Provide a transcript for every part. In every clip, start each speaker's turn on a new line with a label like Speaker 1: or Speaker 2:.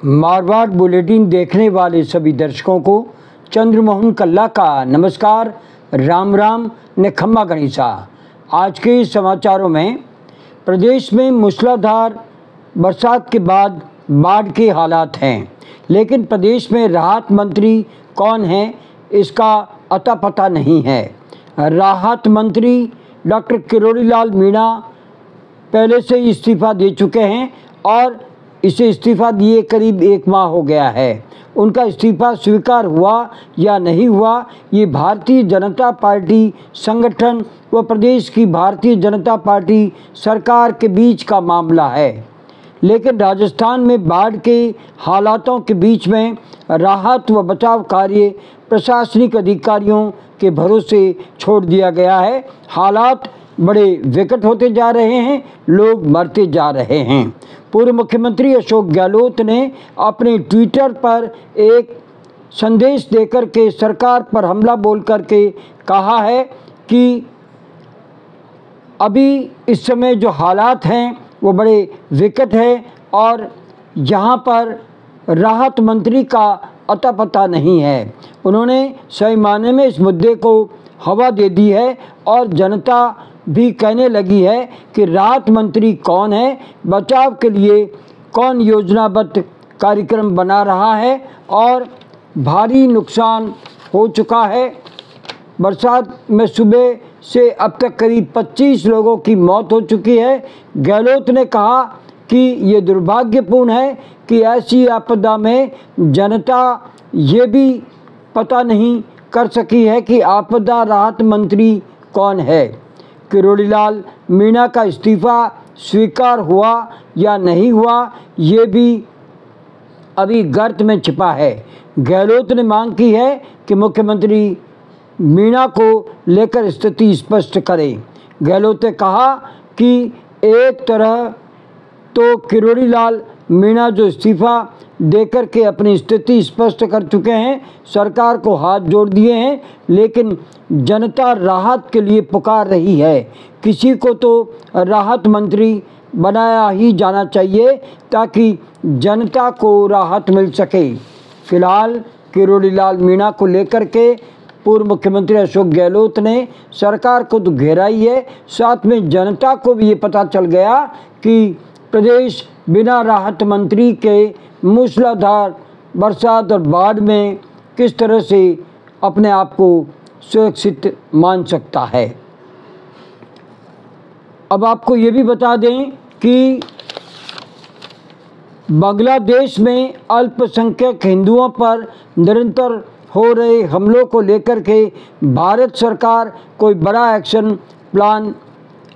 Speaker 1: Marwar bulletin देखने वाले सभी दर्शकों को चंद्रमोहन कल्ला का नमस्कार, राम राम ने खम्मा गणिसा। आज के समाचारों में प्रदेश में मूसलाधार बरसात के बाद बाढ़ के हालात हैं, लेकिन प्रदेश में राहत मंत्री कौन है इसका अता पता नहीं है। राहत मंत्री डॉक्टर किरोड़ीलाल मीणा पहले से ही इस्तीफा दे चुके हैं और इसे इस्तीफा दिए करीब 1 माह हो गया है। उनका इस्तीफा स्वीकार हुआ या नहीं हुआ, ये भारतीय जनता पार्टी संगठन व प्रदेश की भारतीय जनता पार्टी सरकार के बीच का मामला है। लेकिन राजस्थान में बाढ़ के हालातों के बीच में राहत व बचाव कार्य प्रशासनिक अधिकारियों के भरोसे छोड़ दिया गया है। हालात बड़े विकट होते जा रहे हैं, लोग मरते जा रहे हैं। पूर्व मुख्यमंत्री अशोक गहलोत ने अपने ट्विटर पर एक संदेश देकर के सरकार पर हमला बोल करके कहा है कि अभी इस समय जो हालात हैं वो बड़े विकट है और यहाँ पर राहत मंत्री का अता पता नहीं है। उन्होंने सही मायने में इस मुद्दे को हवा दे दी है और जनता भी कहने लगी है कि राहत मंत्री कौन है, बचाव के लिए कौन योजनाबद्ध कार्यक्रम बना रहा है। और भारी नुकसान हो चुका है। बरसात में सुबह से अब तक करीब 25 लोगों की मौत हो चुकी है। गहलोत ने कहा कि ये दुर्भाग्यपूर्ण है कि ऐसी आपदा में जनता ये भी पता नहीं कर सकी है कि आपदा राहत मंत्री कौन है। किरोड़ीलाल मीणा का इस्तीफा स्वीकार हुआ या नहीं हुआ, ये भी अभी गर्त में छिपा है। गहलोत ने मांग की है कि मुख्यमंत्री मीणा को लेकर स्थिति स्पष्ट करें। गहलोत ने कहा कि एक तरह तो किरोड़ीलाल मीणा जो इस्तीफा देकर के अपनी स्थिति स्पष्ट कर चुके हैं, सरकार को हाथ जोड़ दिए हैं, लेकिन जनता राहत के लिए पुकार रही है। किसी को तो राहत मंत्री बनाया ही जाना चाहिए ताकि जनता को राहत मिल सके। फिलहाल किरोड़ीलाल मीणा को लेकर के पूर्व मुख्यमंत्री अशोक गहलोत ने सरकार को तो घेरा ही है, साथ में जनता को भी ये पता चल गया कि प्रदेश बिना राहत मंत्री के मूसलाधार बरसात और बाढ़ में किस तरह से अपने आप को सुरक्षित मान सकता है। अब आपको ये भी बता दें कि बांग्लादेश में अल्पसंख्यक हिंदुओं पर निरंतर हो रहे हमलों को लेकर के भारत सरकार कोई बड़ा एक्शन प्लान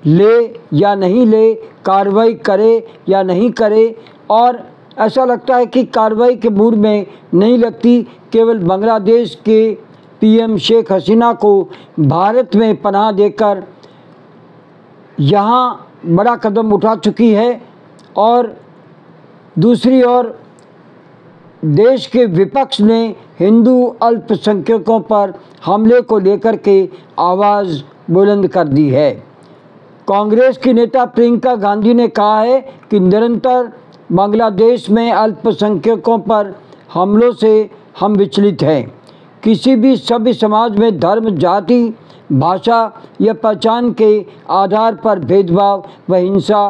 Speaker 1: ले या नहीं ले, कार्रवाई करे या नहीं करे, और ऐसा लगता है कि कार्रवाई के मूड में नहीं लगती। केवल बांग्लादेश के पीएम शेख हसीना को भारत में पनाह देकर यहाँ बड़ा कदम उठा चुकी है और दूसरी ओर देश के विपक्ष ने हिंदू अल्पसंख्यकों पर हमले को लेकर के आवाज़ बुलंद कर दी है। कांग्रेस की नेता प्रियंका गांधी ने कहा है कि निरंतर बांग्लादेश में अल्पसंख्यकों पर हमलों से हम विचलित हैं। किसी भी सभ्य समाज में धर्म, जाति, भाषा या पहचान के आधार पर भेदभाव व हिंसा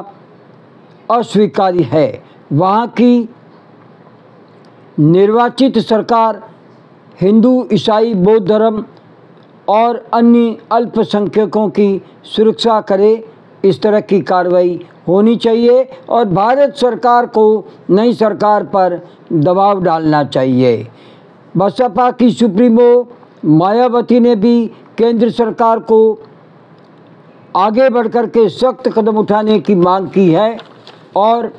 Speaker 1: अस्वीकार्य है। वहाँ की निर्वाचित सरकार हिंदू, ईसाई, बौद्ध धर्म और अन्य अल्पसंख्यकों की सुरक्षा करे, इस तरह की कार्रवाई होनी चाहिए और भारत सरकार को नई सरकार पर दबाव डालना चाहिए। बसपा की सुप्रीमो मायावती ने भी केंद्र सरकार को आगे बढ़कर के सख्त कदम उठाने की मांग की है और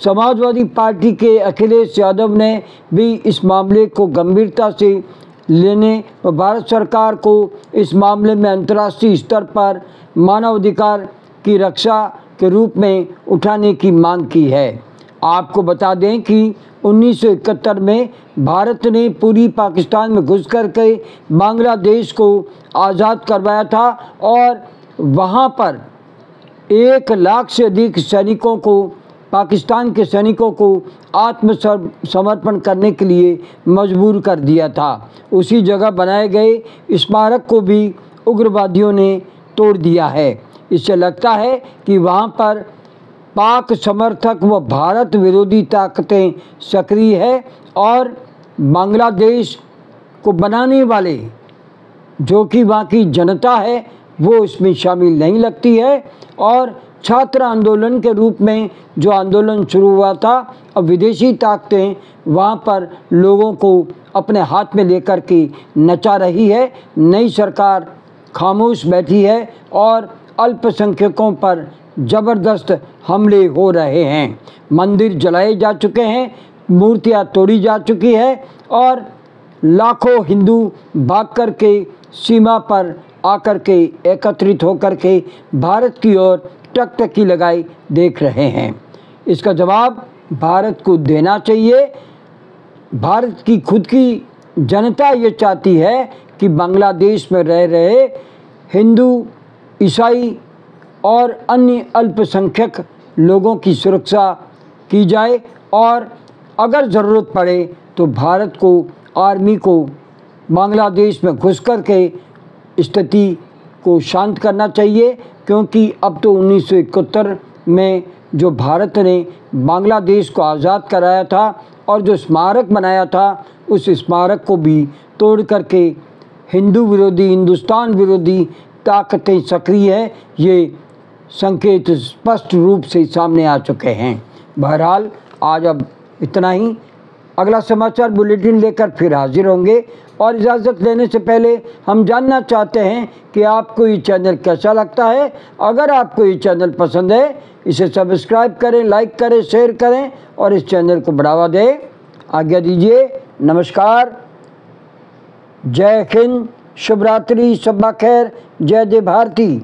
Speaker 1: समाजवादी पार्टी के अखिलेश यादव ने भी इस मामले को गंभीरता से लेने व भारत सरकार को इस मामले में अंतर्राष्ट्रीय स्तर पर मानवाधिकार की रक्षा के रूप में उठाने की मांग की है। आपको बता दें कि 1971 में भारत ने पूरी पाकिस्तान में घुस कर के बांग्लादेश को आज़ाद करवाया था और वहाँ पर 1 लाख से अधिक सैनिकों को पाकिस्तान के सैनिकों को आत्मसमर्पण करने के लिए मजबूर कर दिया था। उसी जगह बनाए गए स्मारक को भी उग्रवादियों ने तोड़ दिया है। इससे लगता है कि वहाँ पर पाक समर्थक व भारत विरोधी ताकतें सक्रिय है और बांग्लादेश को बनाने वाले जो कि वहाँ की जनता है वो इसमें शामिल नहीं लगती है। और छात्र आंदोलन के रूप में जो आंदोलन शुरू हुआ था, अब विदेशी ताकतें वहाँ पर लोगों को अपने हाथ में लेकर के नचा रही है। नई सरकार खामोश बैठी है और अल्पसंख्यकों पर ज़बरदस्त हमले हो रहे हैं। मंदिर जलाए जा चुके हैं, मूर्तियाँ तोड़ी जा चुकी है और लाखों हिंदू भाग कर के सीमा पर आकर के एकत्रित होकर के भारत की ओर टकटकी लगाई देख रहे हैं। इसका जवाब भारत को देना चाहिए। भारत की खुद की जनता ये चाहती है कि बांग्लादेश में रह रहे हिंदू, ईसाई और अन्य अल्पसंख्यक लोगों की सुरक्षा की जाए और अगर ज़रूरत पड़े तो भारत को, आर्मी को बांग्लादेश में घुस कर के स्थिति को शांत करना चाहिए। क्योंकि अब तो 1971 में जो भारत ने बांग्लादेश को आज़ाद कराया था और जो स्मारक बनाया था, उस स्मारक को भी तोड़ करके हिंदू विरोधी, हिंदुस्तान विरोधी ताकतें सक्रिय है, ये संकेत स्पष्ट रूप से सामने आ चुके हैं। बहरहाल आज अब इतना ही। अगला समाचार बुलेटिन लेकर फिर हाजिर होंगे और इजाज़त लेने से पहले हम जानना चाहते हैं कि आपको ये चैनल कैसा लगता है। अगर आपको ये चैनल पसंद है, इसे सब्सक्राइब करें, लाइक करें, शेयर करें और इस चैनल को बढ़ावा दें। आज्ञा दीजिए, नमस्कार, जय हिंद, शुभ रात्रि, शब्बा खैर, जय देव भारती।